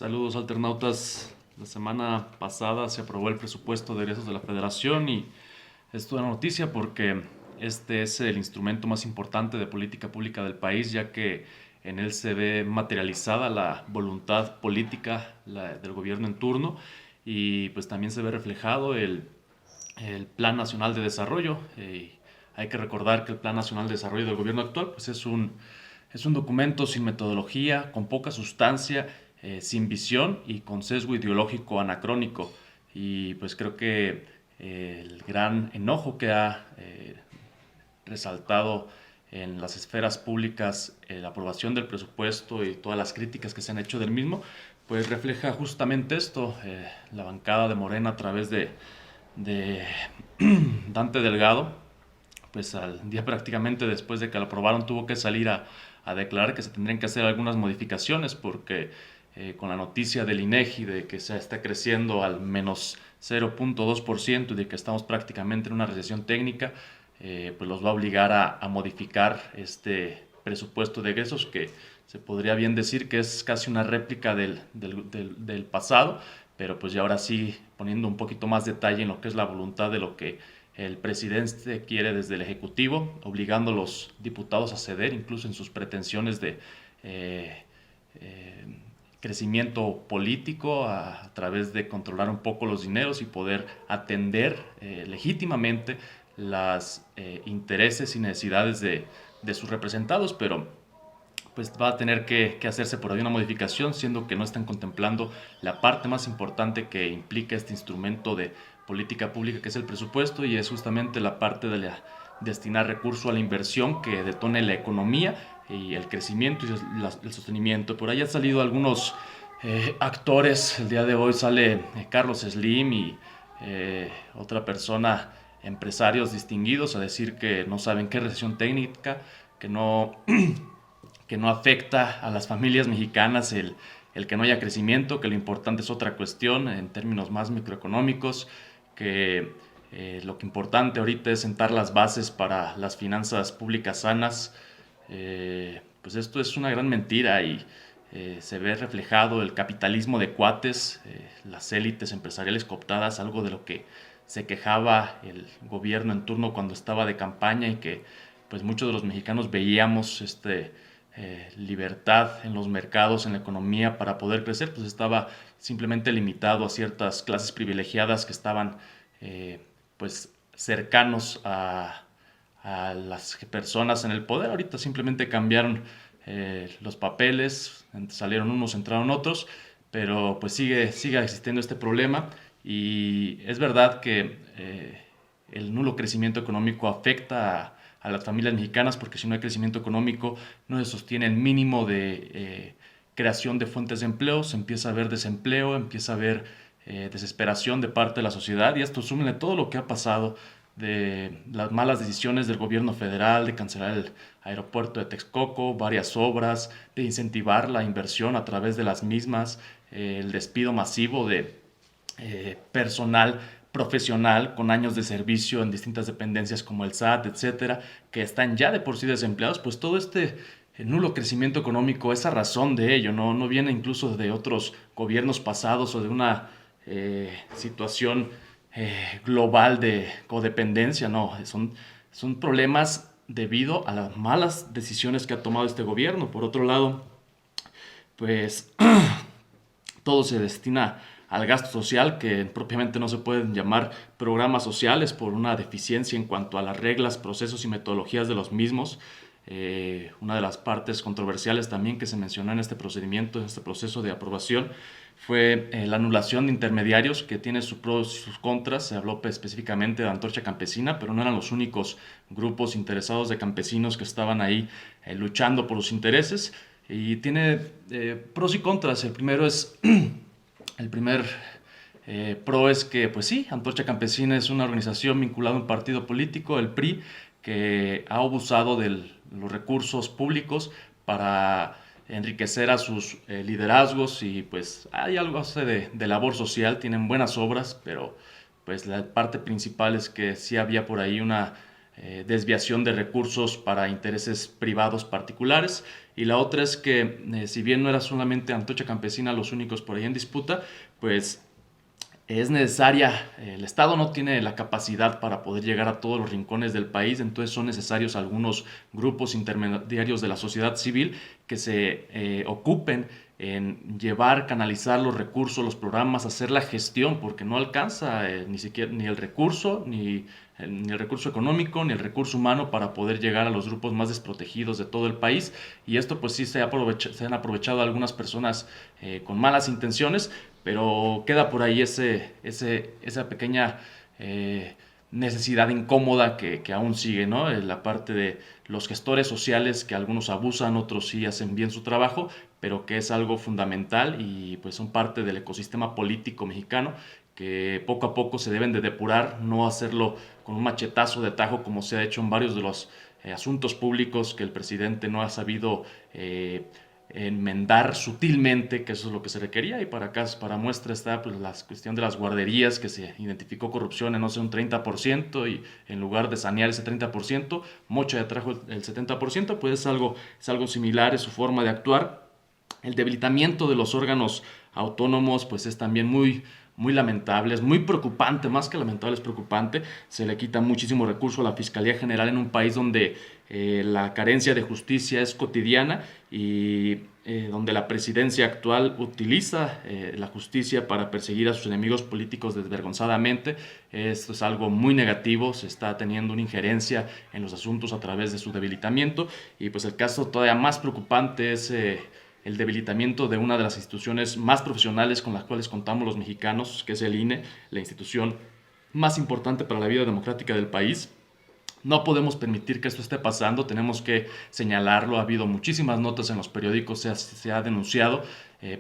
Saludos alternautas. La semana pasada se aprobó el presupuesto de egresos de la Federación y es toda noticia porque este es el instrumento más importante de política pública del país, ya que en él se ve materializada la voluntad política del gobierno en turno y pues también se ve reflejado el Plan Nacional de Desarrollo. Hay que recordar que el Plan Nacional de Desarrollo del gobierno actual pues es un documento sin metodología, con poca sustancia, sin visión y con sesgo ideológico anacrónico. Y pues creo que el gran enojo que ha resaltado en las esferas públicas la aprobación del presupuesto y todas las críticas que se han hecho del mismo, pues refleja justamente esto. La bancada de Morena a través de Dante Delgado, pues al día prácticamente después de que lo aprobaron tuvo que salir a declarar que se tendrían que hacer algunas modificaciones porque con la noticia del INEGI de que se está creciendo al menos 0.2% y de que estamos prácticamente en una recesión técnica, pues los va a obligar a modificar este presupuesto de egresos que se podría bien decir que es casi una réplica del pasado, pero pues ya ahora sí poniendo un poquito más detalle en lo que es la voluntad de lo que el presidente quiere desde el Ejecutivo, obligando a los diputados a ceder incluso en sus pretensiones de eh, eh, crecimiento político a través de controlar un poco los dineros y poder atender legítimamente los intereses y necesidades de sus representados, pero pues va a tener que hacerse por ahí una modificación, siendo que no están contemplando la parte más importante que implica este instrumento de política pública, que es el presupuesto, y es justamente la parte de destinar recursos a la inversión que detone la economía y el crecimiento y el sostenimiento. Por ahí han salido algunos actores, el día de hoy sale Carlos Slim y otra persona, empresarios distinguidos, a decir que no saben qué recesión técnica, que no que no afecta a las familias mexicanas el que no haya crecimiento, que lo importante es otra cuestión en términos más microeconómicos, que lo que importante ahorita es sentar las bases para las finanzas públicas sanas. Pues esto es una gran mentira y se ve reflejado el capitalismo de cuates, las élites empresariales cooptadas, algo de lo que se quejaba el gobierno en turno cuando estaba de campaña y que pues muchos de los mexicanos veíamos libertad en los mercados, en la economía para poder crecer, pues estaba simplemente limitado a ciertas clases privilegiadas que estaban pues cercanos a las personas en el poder. Ahorita simplemente cambiaron los papeles, salieron unos, entraron otros, pero pues sigue existiendo este problema y es verdad que el nulo crecimiento económico afecta a las familias mexicanas porque si no hay crecimiento económico no se sostiene el mínimo de creación de fuentes de empleo, se empieza a ver desempleo, empieza a haber desesperación de parte de la sociedad y esto súmele todo lo que ha pasado de las malas decisiones del gobierno federal de cancelar el aeropuerto de Texcoco, varias obras, de incentivar la inversión a través de las mismas, el despido masivo de personal profesional con años de servicio en distintas dependencias como el SAT, etcétera, que están ya de por sí desempleados, pues todo este nulo crecimiento económico, esa razón de ello, no viene incluso de otros gobiernos pasados o de una situación global de codependencia, no, son problemas debido a las malas decisiones que ha tomado este gobierno. Por otro lado, pues todo se destina al gasto social, que propiamente no se pueden llamar programas sociales por una deficiencia en cuanto a las reglas, procesos y metodologías de los mismos. Una de las partes controversiales también que se mencionó en este procedimiento, en este proceso de aprobación, fue la anulación de intermediarios, que tiene sus pros y sus contras. Se habló específicamente de Antorcha Campesina, pero no eran los únicos grupos interesados de campesinos que estaban ahí luchando por los intereses. Y tiene pros y contras. El primero es el primer pro es que, pues sí, Antorcha Campesina es una organización vinculada a un partido político, el PRI, que ha abusado de los recursos públicos para enriquecer a sus liderazgos y pues hay algo hace de labor social, tienen buenas obras, pero pues la parte principal es que sí había por ahí una desviación de recursos para intereses privados particulares. Y la otra es que si bien no era solamente Antorcha Campesina los únicos por ahí en disputa, pues es necesaria, el Estado no tiene la capacidad para poder llegar a todos los rincones del país, entonces son necesarios algunos grupos intermediarios de la sociedad civil que se ocupen en llevar, canalizar los recursos, los programas, hacer la gestión, porque no alcanza ni siquiera ni el recurso, ni el recurso económico, ni el recurso humano para poder llegar a los grupos más desprotegidos de todo el país. Y esto pues sí se han aprovechado algunas personas con malas intenciones, pero queda por ahí esa pequeña necesidad incómoda que aún sigue, ¿no? La parte de los gestores sociales, que algunos abusan, otros sí hacen bien su trabajo, pero que es algo fundamental y pues son parte del ecosistema político mexicano que poco a poco se deben de depurar, no hacerlo con un machetazo de tajo como se ha hecho en varios de los asuntos públicos que el presidente no ha sabido enmendar sutilmente, que eso es lo que se requería. Y para acá, para muestra está pues, la cuestión de las guarderías, que se identificó corrupción en, no sé, un 30%, y en lugar de sanear ese 30%, Mocha ya trajo el 70%, pues es algo similar, es su forma de actuar. El debilitamiento de los órganos autónomos pues es también muy lamentable, es muy preocupante, más que lamentable es preocupante. Se le quita muchísimo recurso a la Fiscalía General en un país donde la carencia de justicia es cotidiana y donde la presidencia actual utiliza la justicia para perseguir a sus enemigos políticos desvergonzadamente. Esto es algo muy negativo, se está teniendo una injerencia en los asuntos a través de su debilitamiento, y pues el caso todavía más preocupante es el debilitamiento de una de las instituciones más profesionales con las cuales contamos los mexicanos, que es el INE, la institución más importante para la vida democrática del país. No podemos permitir que esto esté pasando, tenemos que señalarlo. Ha habido muchísimas notas en los periódicos, se ha denunciado,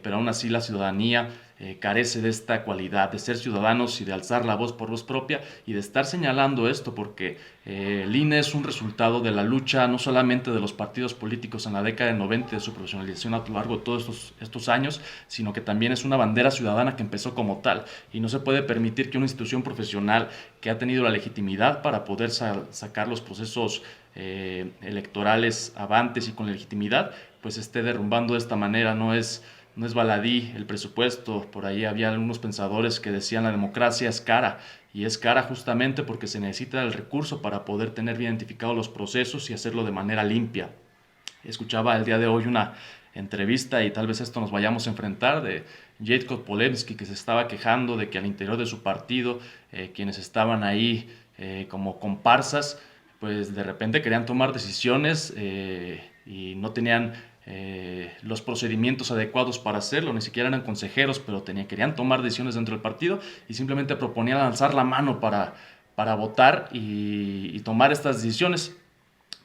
pero aún así la ciudadanía carece de esta cualidad de ser ciudadanos y de alzar la voz por voz propia y de estar señalando esto, porque el INE es un resultado de la lucha no solamente de los partidos políticos en la década de 90, de su profesionalización a lo largo de todos estos años, sino que también es una bandera ciudadana que empezó como tal, y no se puede permitir que una institución profesional que ha tenido la legitimidad para poder sacar los procesos electorales avantes y con legitimidad, pues esté derrumbando de esta manera. No es baladí el presupuesto. Por ahí había algunos pensadores que decían la democracia es cara, y es cara justamente porque se necesita el recurso para poder tener bien identificados los procesos y hacerlo de manera limpia. Escuchaba el día de hoy una entrevista, y tal vez esto nos vayamos a enfrentar, de Jacob Polensky, que se estaba quejando de que al interior de su partido quienes estaban ahí como comparsas, pues de repente querían tomar decisiones y no tenían los procedimientos adecuados para hacerlo, ni siquiera eran consejeros, pero querían tomar decisiones dentro del partido y simplemente proponían alzar la mano para votar y tomar estas decisiones.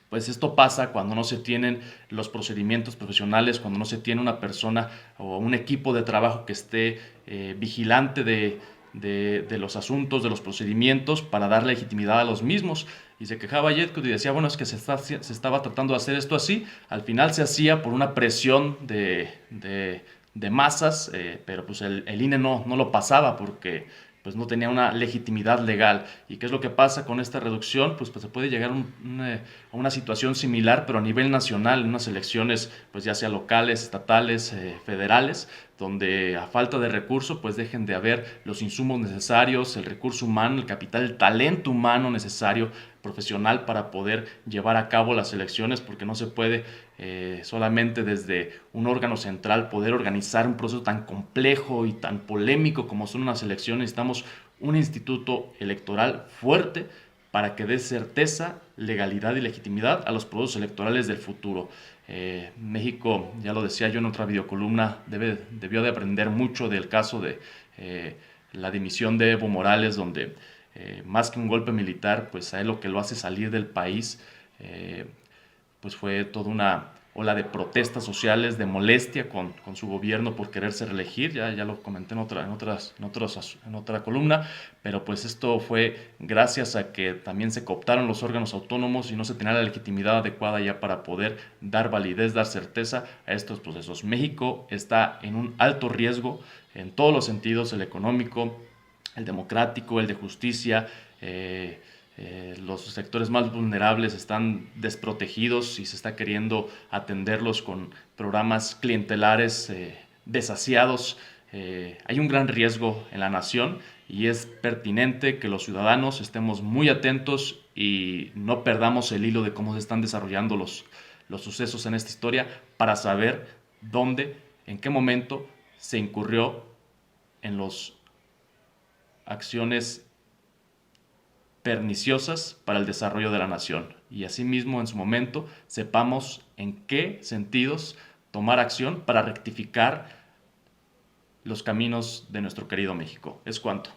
Pues esto pasa cuando no se tienen los procedimientos profesionales, cuando no se tiene una persona o un equipo de trabajo que esté vigilante de los asuntos, de los procedimientos, para dar legitimidad a los mismos. Y se quejaba Yetko y decía, bueno, es que se estaba tratando de hacer esto así. Al final se hacía por una presión de masas, pero pues el INE no lo pasaba porque pues no tenía una legitimidad legal. ¿Y qué es lo que pasa con esta reducción? Pues se puede llegar a una situación similar, pero a nivel nacional, en unas elecciones, pues ya sea locales, estatales, federales, donde a falta de recursos, pues dejen de haber los insumos necesarios, el recurso humano, el capital, el talento humano necesario, profesional, para poder llevar a cabo las elecciones, porque no se puede solamente desde un órgano central poder organizar un proceso tan complejo y tan polémico como son unas elecciones. Necesitamos un instituto electoral fuerte para que dé certeza, legalidad y legitimidad a los procesos electorales del futuro. México, ya lo decía yo en otra videocolumna, debió de aprender mucho del caso de la dimisión de Evo Morales, donde más que un golpe militar, pues a él lo que lo hace salir del país, pues fue toda una ola de protestas sociales, de molestia con su gobierno por quererse reelegir. Ya lo comenté en otra columna, pero pues esto fue gracias a que también se cooptaron los órganos autónomos y no se tenía la legitimidad adecuada ya para poder dar validez, dar certeza a estos procesos. México está en un alto riesgo en todos los sentidos: el económico, el democrático, el de justicia, los sectores más vulnerables están desprotegidos y se está queriendo atenderlos con programas clientelares desasiados. Hay un gran riesgo en la nación y es pertinente que los ciudadanos estemos muy atentos y no perdamos el hilo de cómo se están desarrollando los sucesos en esta historia para saber dónde, en qué momento se incurrió en las acciones perniciosas para el desarrollo de la nación. Y asimismo, en su momento, sepamos en qué sentidos tomar acción para rectificar los caminos de nuestro querido México. Es cuanto.